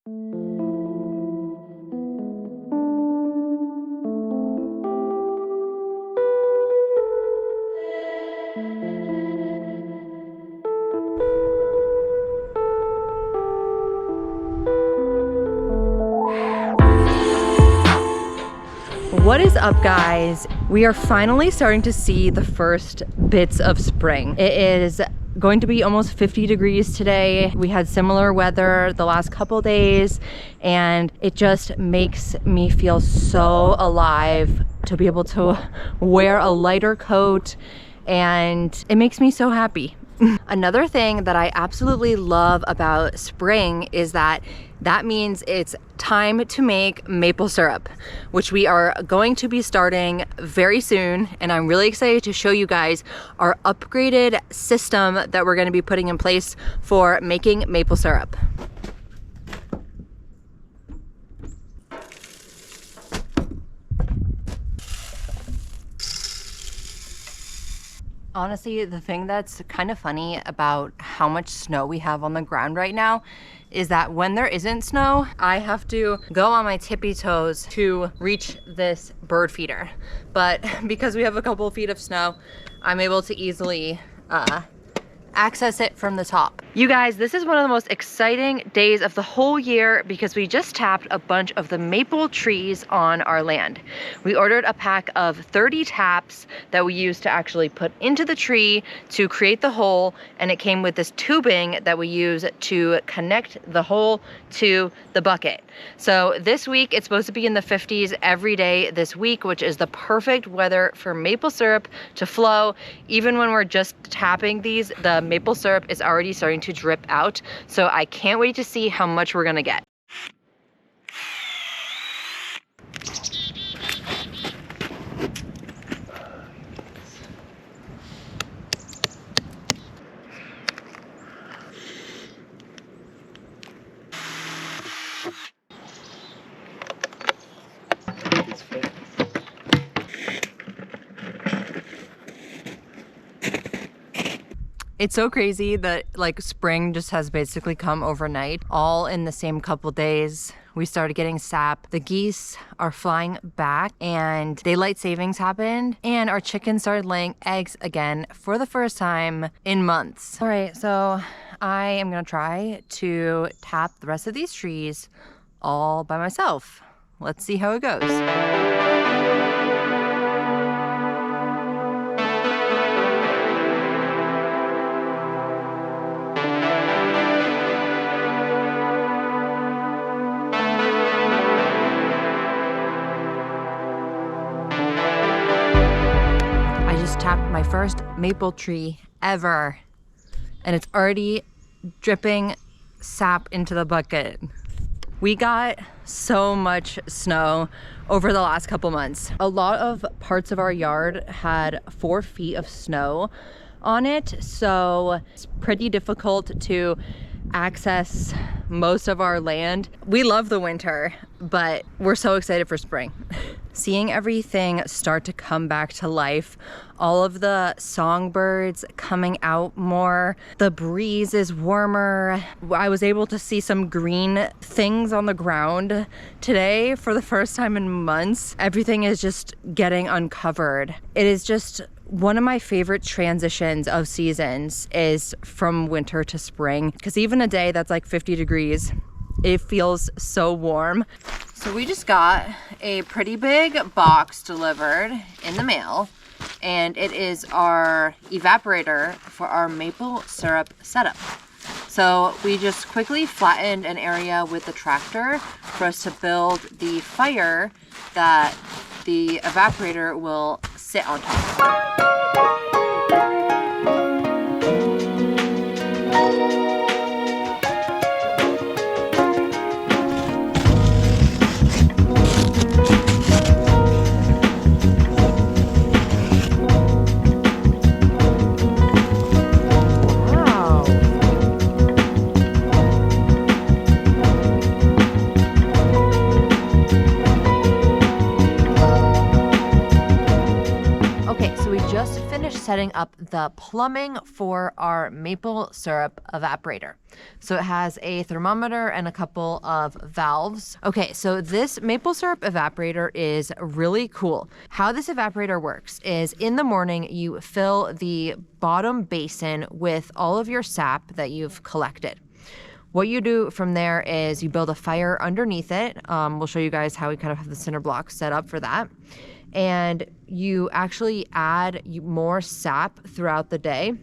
What is up, guys? We are finally starting to see the first bits of spring. It is going to be almost 50 degrees today. We had similar weather the last couple days, and it just makes me feel so alive to be able to wear a lighter coat, and it makes me so happy. Another thing that I absolutely love about spring is that means it's time to make maple syrup, which we are going to be starting very soon. And I'm really excited to show you guys our upgraded system that we're going to be putting in place for making maple syrup. Honestly, the thing that's kind of funny about how much snow we have on the ground right now is that when there isn't snow, I have to go on my tippy toes to reach this bird feeder. But because we have a couple feet of snow, I'm able to easily access it from the top. You guys, this is one of the most exciting days of the whole year because we just tapped a bunch of the maple trees on our land. We ordered a pack of 30 taps that we used to actually put into the tree to create the hole, and it came with this tubing that we use to connect the hole to the bucket. So this week it's supposed to be in the 50s every day this week, which is the perfect weather for maple syrup to flow. Even when we're just tapping these, the maple syrup is already starting to drip out. So I can't wait to see how much we're gonna get. It's so crazy that like spring just has basically come overnight, all in the same couple days. We started getting sap, the geese are flying back, and daylight savings happened, and our chickens started laying eggs again for the first time in months. All right, so I am gonna try to tap the rest of these trees all by myself. Let's see how it goes. Tapped my first maple tree ever, and it's already dripping sap into the bucket. We got so much snow over the last couple months. A lot of parts of our yard had 4 feet of snow on it, so it's pretty difficult to access most of our land. We love the winter, but we're so excited for spring. Seeing everything start to come back to life, all of the songbirds coming out more, the breeze is warmer. I was able to see some green things on the ground today for the first time in months. Everything is just getting uncovered. It is just one of my favorite transitions of seasons is from winter to spring, because even a day that's like 50 degrees, it feels so warm. So we just got a pretty big box delivered in the mail, and it is our evaporator for our maple syrup setup. So we just quickly flattened an area with the tractor for us to build the fire that the evaporator will sit on top of. Just setting up the plumbing for our maple syrup evaporator. So it has a thermometer and a couple of valves. Okay, so this maple syrup evaporator is really cool. How this evaporator works is in the morning, you fill the bottom basin with all of your sap that you've collected. What you do from there is you build a fire underneath it. We'll show you guys how we kind of have the cinder blocks set up for that. And you actually add more sap throughout the day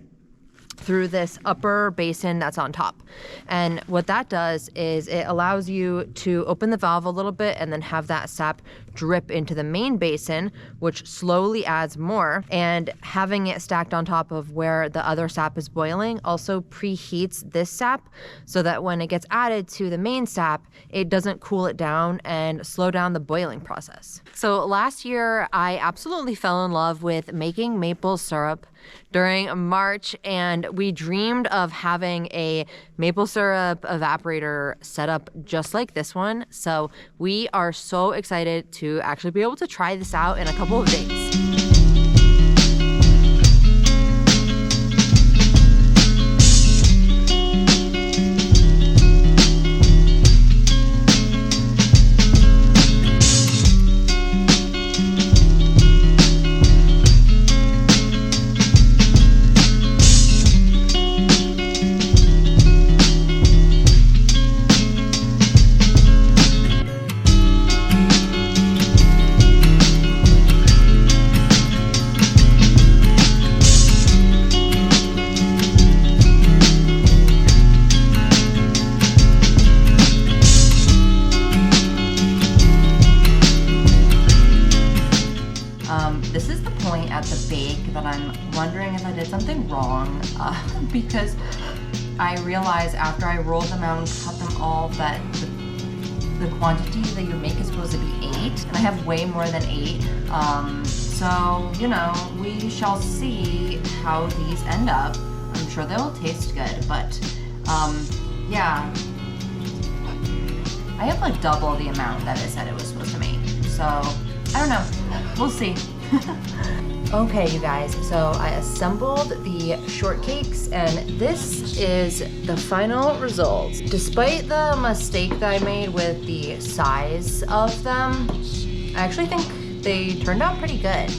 through this upper basin that's on top. And what that does is it allows you to open the valve a little bit and then have that sap drip into the main basin, which slowly adds more. And having it stacked on top of where the other sap is boiling also preheats this sap so that when it gets added to the main sap, it doesn't cool it down and slow down the boiling process. So last year, I absolutely fell in love with making maple syrup during March, and we dreamed of having a maple syrup evaporator set up just like this one. So we are so excited to actually be able to try this out in a couple of days. This is the point at the bake that I'm wondering if I did something wrong because I realized after I rolled them out and cut them all that the quantity that you make is supposed to be 8, and I have way more than 8. So, you know, we shall see how these end up. I'm sure they will taste good, but yeah. I have like double the amount that it said it was supposed to make. So, I don't know. We'll see. Okay, you guys, so I assembled the shortcakes, and this is the final result. Despite the mistake that I made with the size of them, I actually think they turned out pretty good.